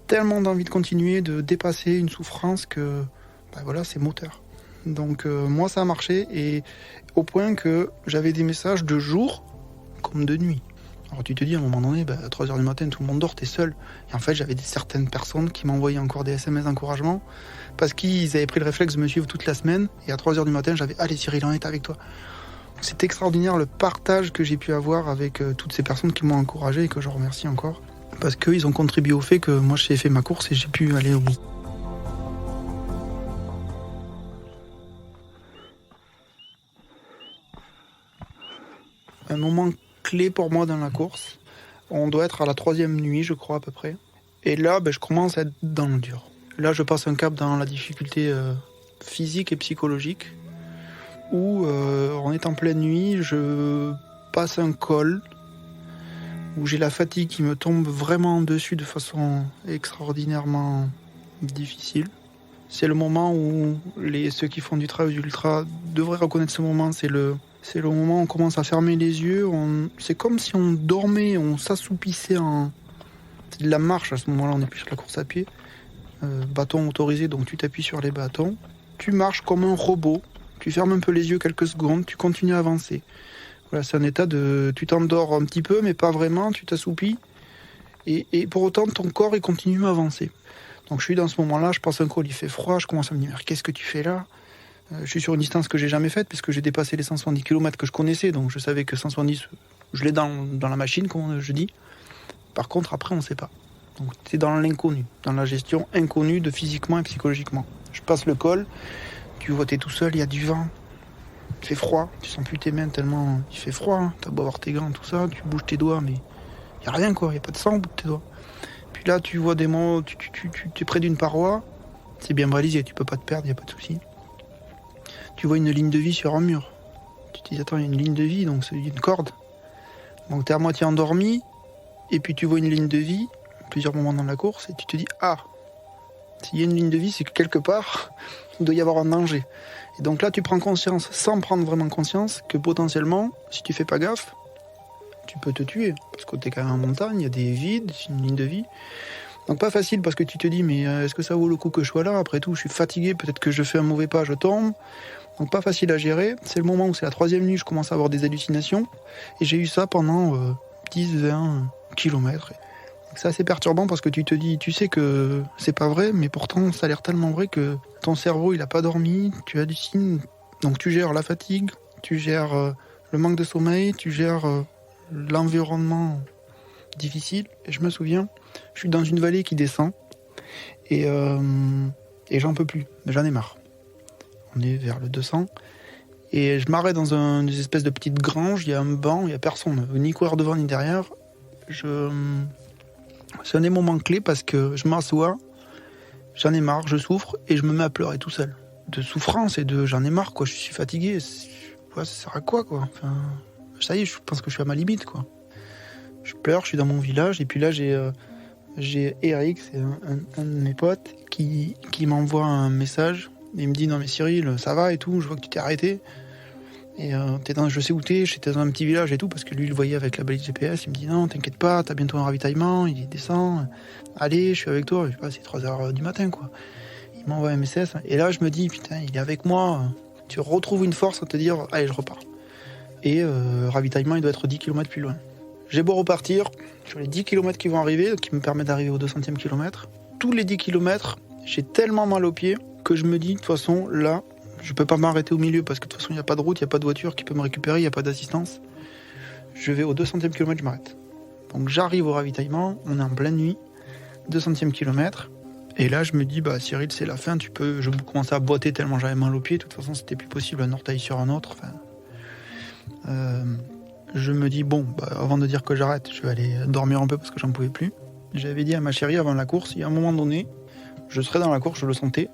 [SPEAKER 3] tellement d'envie de continuer, de dépasser une souffrance que, c'est moteur. Donc moi, ça a marché, et au point que j'avais des messages de jour comme de nuit. Alors tu te dis à un moment donné, à 3h du matin, tout le monde dort, t'es seul. Et en fait, j'avais certaines personnes qui m'envoyaient encore des SMS d'encouragement parce qu'ils avaient pris le réflexe de me suivre toute la semaine. Et à 3h du matin, j'avais « Allez Cyril, on est avec toi ». C'est extraordinaire le partage que j'ai pu avoir avec toutes ces personnes qui m'ont encouragé et que je remercie encore. Parce qu'ils ont contribué au fait que moi j'ai fait ma course et j'ai pu aller au bout. Un moment clé pour moi dans la course, on doit être à la 3e nuit, je crois à peu près. Et là, je commence à être dans le dur. Là, je passe un cap dans la difficulté physique et psychologique. où on est en pleine nuit, je passe un col, où j'ai la fatigue qui me tombe vraiment dessus de façon extraordinairement difficile. C'est le moment où ceux qui font du trail ultra devraient reconnaître ce moment. C'est le moment où on commence à fermer les yeux. C'est comme si on dormait, on s'assoupissait C'est de la marche à ce moment-là, on n'est plus sur la course à pied. Bâton autorisé, donc tu t'appuies sur les bâtons. Tu marches comme un robot. Tu fermes un peu les yeux quelques secondes, tu continues à avancer. Voilà, c'est un état de... Tu t'endors un petit peu, mais pas vraiment, tu t'assoupis. Et pour autant, ton corps, il continue à avancer. Donc je suis dans ce moment-là, je passe un col, il fait froid, je commence à me dire, qu'est-ce que tu fais là ? Je suis sur une distance que j'ai jamais faite, puisque j'ai dépassé les 170 km que je connaissais, donc je savais que 170, je l'ai dans la machine, comme je dis. Par contre, après, on ne sait pas. Donc c'est dans l'inconnu, dans la gestion inconnue de physiquement et psychologiquement. Je passe le col, tu vois, t'es tout seul, il y a du vent, il fait froid, tu sens plus tes mains tellement il fait froid, hein. T'as beau avoir tes gants, tout ça, tu bouges tes doigts, mais il n'y a rien, quoi, il n'y a pas de sang au bout de tes doigts. Puis là, tu vois des mots, tu es près d'une paroi, c'est bien balisé, tu peux pas te perdre, il n'y a pas de souci. Tu vois une ligne de vie sur un mur. Tu te dis, attends, il y a une ligne de vie, donc c'est une corde. Donc tu es à moitié endormi, et puis tu vois une ligne de vie, plusieurs moments dans la course, et tu te dis, ah, s'il y a une ligne de vie, c'est que quelque part, il doit y avoir un danger. Et donc là, tu prends conscience, sans prendre vraiment conscience, que potentiellement, si tu fais pas gaffe, tu peux te tuer. Parce que t'es quand même en montagne, il y a des vides, c'est une ligne de vie. Donc pas facile, parce que tu te dis, mais est-ce que ça vaut le coup que je sois là ? Après tout, je suis fatigué, peut-être que je fais un mauvais pas, je tombe. Donc pas facile à gérer. C'est le moment où c'est la 3e nuit, je commence à avoir des hallucinations. Et j'ai eu ça pendant 10-20 kilomètres. C'est assez perturbant parce que tu te dis, tu sais que c'est pas vrai, mais pourtant ça a l'air tellement vrai que ton cerveau il a pas dormi, tu hallucines, donc tu gères la fatigue, tu gères le manque de sommeil, tu gères l'environnement difficile. Et je me souviens, je suis dans une vallée qui descend et j'en peux plus, j'en ai marre. On est vers le 200 et je m'arrête dans une espèce de petite grange, il y a un banc, il n'y a personne, ni courir devant ni derrière. C'est un des moments clés parce que je m'assois, j'en ai marre, je souffre et je me mets à pleurer tout seul. De souffrance et de j'en ai marre, quoi. Je suis fatigué. Ouais, ça sert à quoi, quoi. Enfin, ça y est, je pense que je suis à ma limite, quoi. Je pleure, je suis dans mon village et puis là j'ai Eric, c'est un de mes potes, qui m'envoie un message. Il me dit non mais Cyril, ça va et tout, je vois que tu t'es arrêté. Et je sais où t'es, j'étais dans un petit village et tout, parce que lui, il le voyait avec la balise GPS, il me dit non, t'inquiète pas, t'as bientôt un ravitaillement, il descend, allez, je suis avec toi, je sais pas, c'est 3h du matin, quoi. Il m'envoie un message, et là, je me dis, putain, il est avec moi, tu retrouves une force à te dire, allez, je repars. Et ravitaillement, il doit être 10 km plus loin. J'ai beau repartir, sur les 10 km qui vont arriver, qui me permettent d'arriver au 200e kilomètre, tous les 10 km, j'ai tellement mal aux pieds, que je me dis, de toute façon, là, je peux pas m'arrêter au milieu parce que de toute façon il n'y a pas de route, il n'y a pas de voiture qui peut me récupérer, il n'y a pas d'assistance. Je vais au 200e kilomètre, je m'arrête. Donc j'arrive au ravitaillement, on est en pleine nuit, 200e kilomètre, et là je me dis, bah Cyril c'est la fin, je commençais à boiter tellement j'avais mal aux pieds, de toute façon c'était plus possible, un orteil sur un autre. Je me dis, bon, avant de dire que j'arrête, je vais aller dormir un peu parce que j'en pouvais plus. J'avais dit à ma chérie avant la course, il y a un moment donné, je serai dans la course, je le sentais,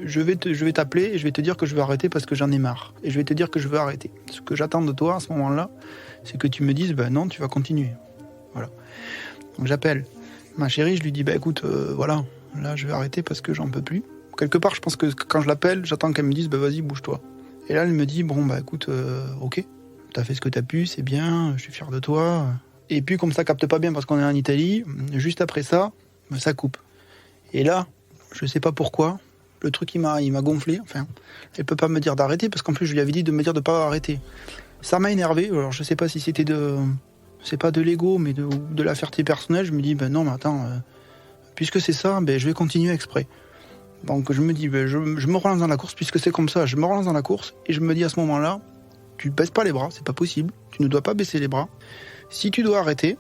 [SPEAKER 3] je vais t'appeler et je vais te dire que je vais arrêter parce que j'en ai marre. Et je vais te dire que je veux arrêter. Ce que j'attends de toi à ce moment-là, c'est que tu me dises, non, tu vas continuer. Voilà. Donc j'appelle ma chérie, je lui dis, écoute, voilà, là je vais arrêter parce que j'en peux plus. Quelque part, je pense que quand je l'appelle, j'attends qu'elle me dise, vas-y, bouge-toi. Et là, elle me dit, bon, écoute, ok, t'as fait ce que t'as pu, c'est bien, je suis fier de toi. Et puis, comme ça capte pas bien parce qu'on est en Italie, juste après ça, ça coupe. Et là, je sais pas pourquoi, le truc il m'a gonflé. Enfin, elle peut pas me dire d'arrêter parce qu'en plus je lui avais dit de me dire de pas arrêter. Ça m'a énervé. Alors je sais pas si c'était c'est pas de l'ego mais de la fierté personnelle. Je me dis non mais attends, puisque c'est ça, je vais continuer exprès. Donc je me dis je me relance dans la course puisque c'est comme ça. Je me relance dans la course et je me dis à ce moment-là, tu baisses pas les bras, c'est pas possible. Tu ne dois pas baisser les bras. Si tu dois arrêter,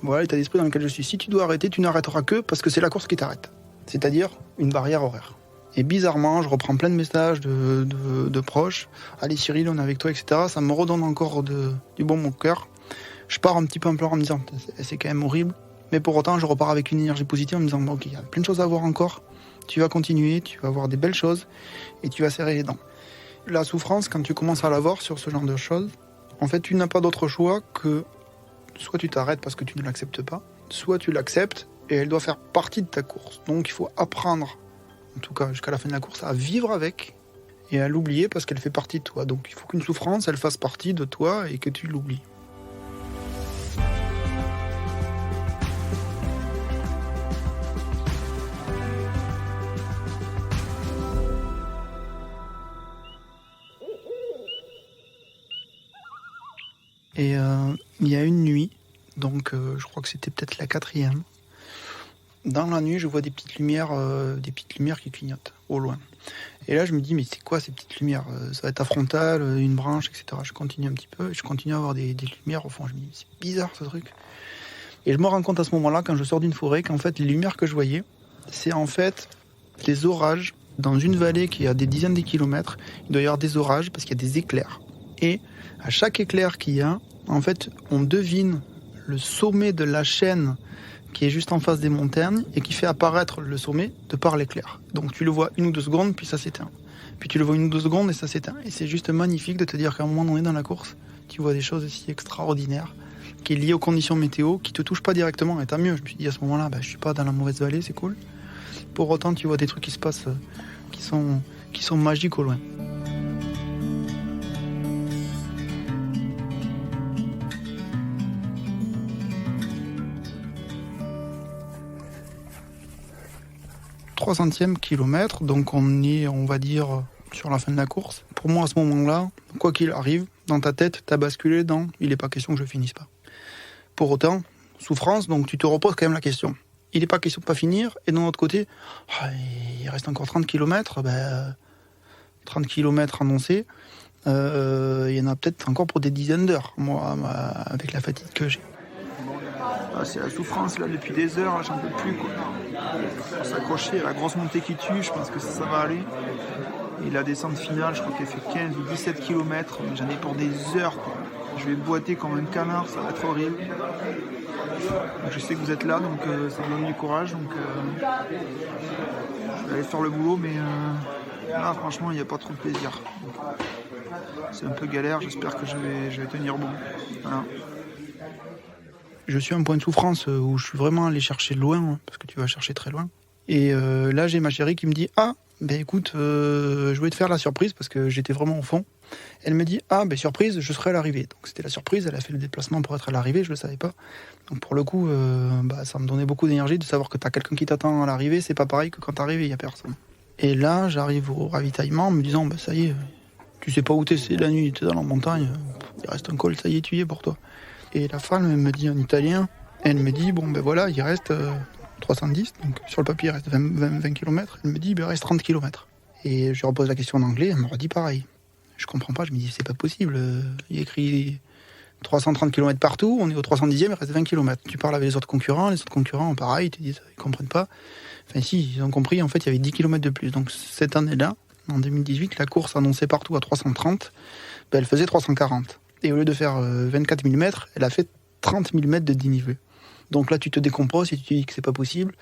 [SPEAKER 3] voilà l'état d'esprit dans lequel je suis. Si tu dois arrêter, tu n'arrêteras que parce que c'est la course qui t'arrête. C'est-à-dire une barrière horaire. Et bizarrement, je reprends plein de messages de proches. Allez Cyril, on est avec toi, etc. Ça me redonne encore du bon mon cœur. Je pars un petit peu en pleurant en me disant, c'est quand même horrible. Mais pour autant, je repars avec une énergie positive en me disant, ok, il y a plein de choses à voir encore. Tu vas continuer, tu vas voir des belles choses et tu vas serrer les dents. La souffrance, quand tu commences à l'avoir sur ce genre de choses, en fait, tu n'as pas d'autre choix que soit tu t'arrêtes parce que tu ne l'acceptes pas, soit tu l'acceptes et elle doit faire partie de ta course. Donc il faut apprendre, en tout cas jusqu'à la fin de la course, à vivre avec et à l'oublier parce qu'elle fait partie de toi. Donc il faut qu'une souffrance, elle fasse partie de toi et que tu l'oublies. Et il y a une nuit, donc je crois que c'était peut-être la 4e. Dans la nuit, je vois des petites lumières qui clignotent au loin. Et là, je me dis, mais c'est quoi ces petites lumières ? Ça va être ta frontale, une branche, etc. Je continue un petit peu et je continue à avoir des lumières au fond. Je me dis, c'est bizarre ce truc. Et je me rends compte à ce moment-là, quand je sors d'une forêt, qu'en fait, les lumières que je voyais, c'est en fait des orages. Dans une vallée qui a des dizaines de kilomètres, il doit y avoir des orages parce qu'il y a des éclairs. Et à chaque éclair qu'il y a, en fait, on devine le sommet de la chaîne qui est juste en face des montagnes et qui fait apparaître le sommet de par l'éclair. Donc tu le vois 1 ou 2 secondes, puis ça s'éteint. Puis tu le vois 1 ou 2 secondes et ça s'éteint. Et c'est juste magnifique de te dire qu'à un moment donné dans la course, tu vois des choses si extraordinaires, qui est liées aux conditions météo, qui te touchent pas directement. Et tant mieux, je me suis dit à ce moment-là, je suis pas dans la mauvaise vallée, c'est cool. Pour autant, tu vois des trucs qui se passent, qui sont magiques au loin. .300e kilomètre, donc on est, on va dire, sur la fin de la course. Pour moi, à ce moment-là, quoi qu'il arrive, dans ta tête, t'as basculé dans « il n'est pas question que je finisse pas ». Pour autant, souffrance, donc tu te reposes quand même la question. Il n'est pas question de pas finir, et d'un autre côté, il reste encore 30 km, 30 km annoncés, il y en a peut-être encore pour des dizaines d'heures, moi, avec la fatigue que j'ai. C'est la souffrance là depuis des heures, j'en peux plus quoi. Faut s'accrocher à la grosse montée qui tue, je pense que ça va aller. Et la descente finale, je crois qu'elle fait 15 ou 17 km, mais j'en ai pour des heures quoi. Je vais boiter comme un canard, ça va être horrible. Donc, je sais que vous êtes là, donc ça me donne du courage. Donc je vais aller faire le boulot, mais là franchement il n'y a pas trop de plaisir. Donc, c'est un peu galère, j'espère que je vais tenir bon. Voilà. Je suis à un point de souffrance où je suis vraiment allé chercher loin, parce que tu vas chercher très loin. Et là, j'ai ma chérie qui me dit « Ah, écoute, je voulais te faire la surprise, parce que j'étais vraiment au fond. » Elle me dit « Ah, surprise, je serai à l'arrivée. » Donc c'était la surprise, elle a fait le déplacement pour être à l'arrivée, je ne le savais pas. Donc pour le coup, ça me donnait beaucoup d'énergie de savoir que tu as quelqu'un qui t'attend à l'arrivée, c'est pas pareil que quand tu arrives et il n'y a personne. Et là, j'arrive au ravitaillement en me disant « Ça y est, tu sais pas où t'es, c'est la nuit, t'es dans la montagne, il reste un col, ça y est, tu y es pour toi. » Et la femme elle me dit en italien, elle me dit, voilà, il reste 310, donc sur le papier il reste 20 km, elle me dit, il reste 30 km. Et je lui repose la question en anglais, elle me redit pareil. Je comprends pas, je me dis, c'est pas possible, il y a écrit 330 km partout, on est au 310e, il reste 20 km. Tu parles avec les autres concurrents pareil, ils te disent, ils comprennent pas. Enfin si, ils ont compris, en fait il y avait 10 km de plus. Donc cette année-là, en 2018, la course annoncée partout à 330, elle faisait 340. Et au lieu de faire 24 000 mètres, elle a fait 30 000 mètres de dénivelé. Donc là, tu te décomposes et tu te dis que c'est pas possible.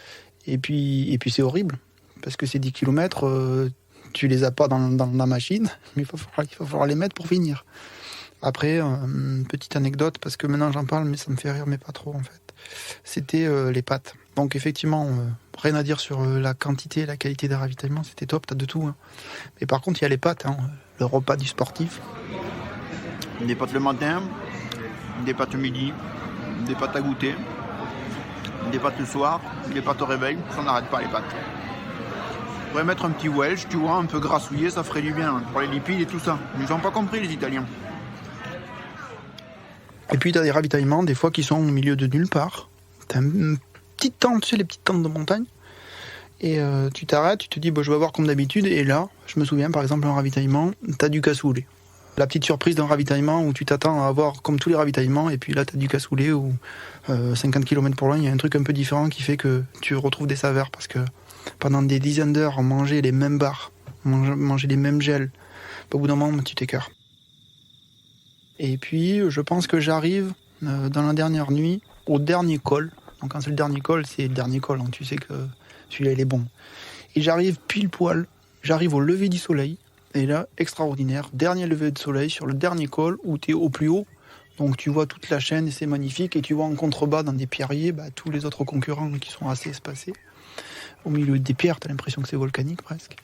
[SPEAKER 3] Et puis c'est horrible. Parce que ces 10 km, tu les as pas dans la machine, mais il va falloir les mettre pour finir. Après, petite anecdote, parce que maintenant j'en parle, mais ça me fait rire, mais pas trop en fait. C'était les pâtes. Donc effectivement, rien à dire sur la quantité et la qualité des ravitaillements, c'était top, t'as de tout. Hein. Mais par contre, il y a les pâtes, le repas du sportif. Des pâtes le matin, des pâtes midi, des pâtes à goûter, des pâtes le soir, des pâtes au réveil, ça n'arrête pas les pâtes. On pourrait mettre un petit Welsh, tu vois, un peu grassouillé, ça ferait du bien pour les lipides et tout ça. Mais ils n'ont pas compris les Italiens. Et puis tu as des ravitaillements, des fois qui sont au milieu de nulle part. Tu as une petite tente, tu sais, les petites tentes de montagne. Et tu t'arrêtes, tu te dis, je vais voir comme d'habitude. Et là, je me souviens par exemple un ravitaillement, tu as du cassoulet. La petite surprise d'un ravitaillement où tu t'attends à avoir comme tous les ravitaillements et puis là tu as du cassoulet où 50 km pour loin il y a un truc un peu différent qui fait que tu retrouves des saveurs parce que pendant des dizaines d'heures on mangeait les mêmes bars, manger les mêmes gels, au bout d'un moment tu t'écœures. Et puis je pense que j'arrive dans la dernière nuit au dernier col. Donc quand c'est le dernier col, c'est le dernier col, tu sais que celui-là il est bon. Et j'arrive pile poil, j'arrive au lever du soleil. Et là, extraordinaire, dernier lever de soleil sur le dernier col où tu es au plus haut. Donc tu vois toute la chaîne et c'est magnifique. Et tu vois en contrebas dans des pierriers tous les autres concurrents qui sont assez espacés. Au milieu des pierres, tu as l'impression que c'est volcanique presque.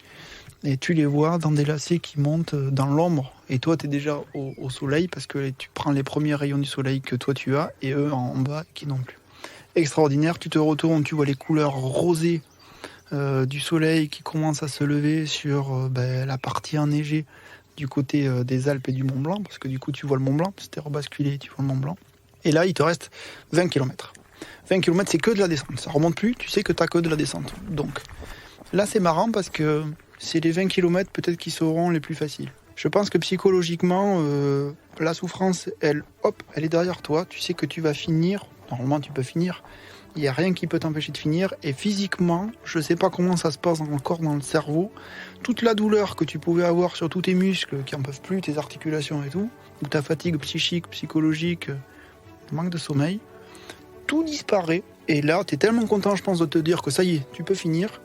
[SPEAKER 3] Et tu les vois dans des lacets qui montent dans l'ombre. Et toi, tu es déjà au soleil parce que tu prends les premiers rayons du soleil que toi tu as et eux en bas qui n'ont plus. Extraordinaire, tu te retournes, tu vois les couleurs rosées du soleil qui commence à se lever sur la partie enneigée du côté des Alpes et du Mont Blanc, parce que du coup tu vois le Mont Blanc, si t'es rebasculé, tu vois le Mont Blanc. Et là, il te reste 20 km. 20 km, c'est que de la descente. Ça remonte plus, tu sais que t'as que de la descente. Donc là, c'est marrant parce que c'est les 20 km peut-être qui seront les plus faciles. Je pense que psychologiquement, la souffrance, elle est derrière toi. Tu sais que tu vas finir. Normalement, tu peux finir. Il n'y a rien qui peut t'empêcher de finir. Et physiquement, je ne sais pas comment ça se passe dans le corps, dans le cerveau. Toute la douleur que tu pouvais avoir sur tous tes muscles qui n'en peuvent plus, tes articulations et tout, ou ta fatigue psychique, psychologique, manque de sommeil, tout disparaît. Et là, tu es tellement content, je pense, de te dire que ça y est, tu peux finir.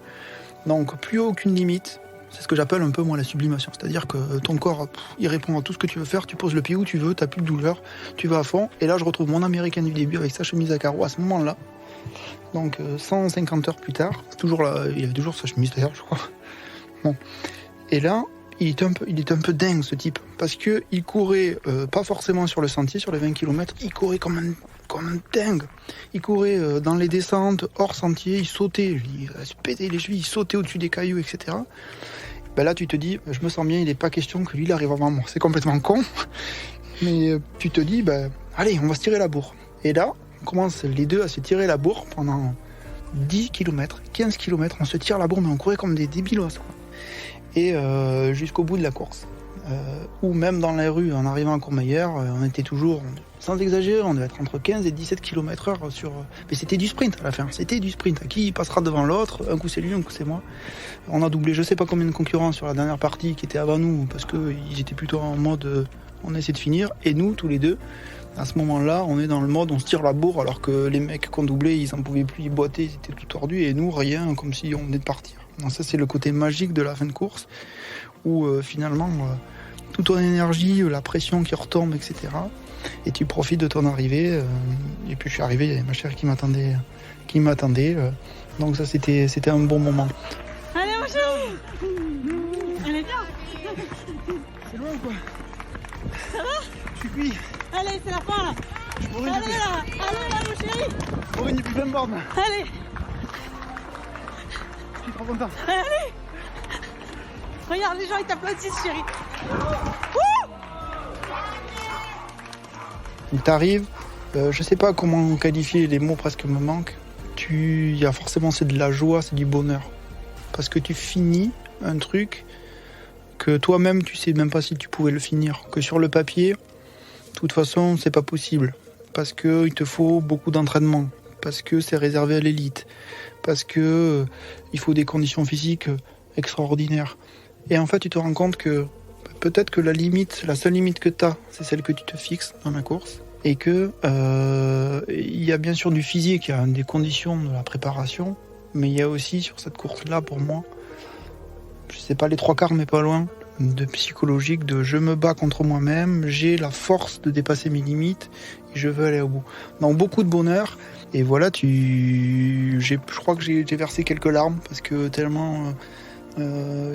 [SPEAKER 3] Donc, plus aucune limite. C'est ce que j'appelle un peu, moi, la sublimation. C'est-à-dire que ton corps, il répond à tout ce que tu veux faire. Tu poses le pied où tu veux, tu n'as plus de douleur, tu vas à fond. Et là, je retrouve mon américain du début avec sa chemise à carreaux à ce moment-là. Donc, 150 heures plus tard, toujours là, il avait toujours sa chemise d'ailleurs, je crois. Bon. Et là, il était un peu dingue, ce type. Parce qu'il courait, pas forcément sur le sentier, sur les 20 km, il courait comme un dingue. Il courait dans les descentes, hors sentier, il sautait, il se pétait les chevilles, il sautait au-dessus des cailloux, etc. Là, tu te dis, je me sens bien, il n'est pas question que lui, il arrive avant moi. C'est complètement con. Mais tu te dis, allez, on va se tirer la bourre. Et là, on commence les deux à se tirer la bourre pendant 10 km, 15 km. On se tire la bourre, mais on courait comme des débilos, quoi. Et jusqu'au bout de la course. Ou même dans la rue, en arrivant à Courmayeur, on était toujours, sans exagérer, on devait être entre 15 et 17 km/h sur... Mais c'était du sprint à la fin, c'était du sprint. Qui passera devant l'autre, un coup c'est lui, un coup c'est moi. On a doublé je sais pas combien de concurrents sur la dernière partie qui étaient avant nous, parce qu'ils étaient plutôt en mode on essaie de finir. Et nous, tous les deux, à ce moment-là, on est dans le mode on se tire la bourre, alors que les mecs qu'on doublait, ils en pouvaient plus, ils boitaient, ils étaient tout tordus, et nous, rien, comme si on venait de partir. Donc ça, c'est le côté magique de la fin de course, où finalement... toute ton énergie, la pression qui retombe, etc. Et tu profites de ton arrivée. Et puis je suis arrivé, il y avait ma chère qui m'attendait. Donc ça, c'était un bon moment.
[SPEAKER 6] Allez, mon chéri. Allez, viens.
[SPEAKER 3] C'est loin ou quoi?
[SPEAKER 6] Ça va?
[SPEAKER 3] Je suis cuit.
[SPEAKER 6] Allez, c'est la fin, là. Allez, là, mon chéri.
[SPEAKER 3] Pour une plus 20 bornes.
[SPEAKER 6] Allez.
[SPEAKER 3] Je suis trop content.
[SPEAKER 6] Allez. Regarde, les gens, ils t'applaudissent, chéri.
[SPEAKER 3] Donc t'arrives, je sais pas comment qualifier, les mots presque me manquent. Il y a forcément, c'est de la joie, c'est du bonheur. Parce que tu finis un truc que toi-même, tu sais même pas si tu pouvais le finir. Que sur le papier, de toute façon, c'est pas possible. Parce qu'il te faut beaucoup d'entraînement. Parce que c'est réservé à l'élite. Parce que il faut des conditions physiques extraordinaires. Et en fait, tu te rends compte que peut-être que la seule limite que tu as, c'est celle que tu te fixes dans la course. Et que il y a bien sûr du physique, il y a des conditions de la préparation, mais il y a aussi sur cette course-là, pour moi, je sais pas les 3/4, mais pas loin, de psychologique, de je me bats contre moi-même, j'ai la force de dépasser mes limites et je veux aller au bout. Donc beaucoup de bonheur. Et voilà, je crois que j'ai versé quelques larmes parce que tellement...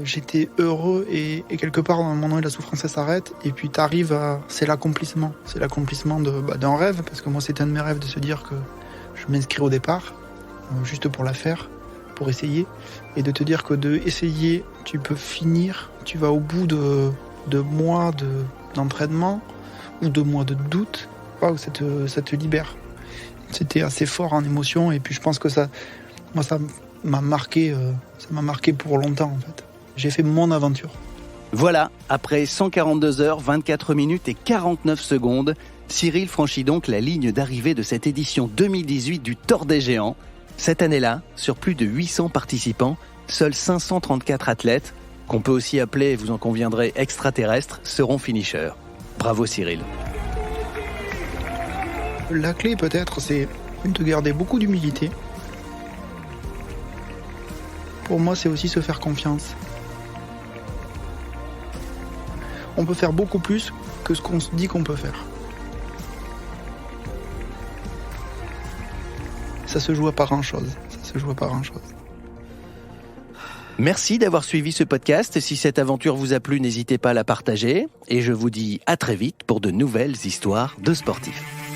[SPEAKER 3] j'étais heureux et quelque part dans le moment où la souffrance elle s'arrête et puis t'arrives à... c'est l'accomplissement d'un rêve, parce que moi c'était un de mes rêves de se dire que je m'inscris au départ juste pour la faire, pour essayer, et de te dire que de essayer tu peux finir, tu vas au bout de mois d'entraînement ou de mois de doute. Waouh, ça te libère. C'était assez fort en émotion, et puis je pense que ça m'a marqué pour longtemps en fait. J'ai fait mon aventure.
[SPEAKER 1] Voilà, après 142 heures, 24 minutes et 49 secondes, Cyril franchit donc la ligne d'arrivée de cette édition 2018 du Tour des Géants. Cette année-là, sur plus de 800 participants, seuls 534 athlètes, qu'on peut aussi appeler, vous en conviendrez, extraterrestres, seront finishers. Bravo Cyril.
[SPEAKER 3] La clé peut-être, c'est de garder beaucoup d'humilité. Pour moi, c'est aussi se faire confiance. on peut faire beaucoup plus que ce qu'on se dit qu'on peut faire. Ça se joue à pas grand-chose.
[SPEAKER 1] Merci d'avoir suivi ce podcast. Si cette aventure vous a plu, n'hésitez pas à la partager. Et je vous dis à très vite pour de nouvelles histoires de sportifs.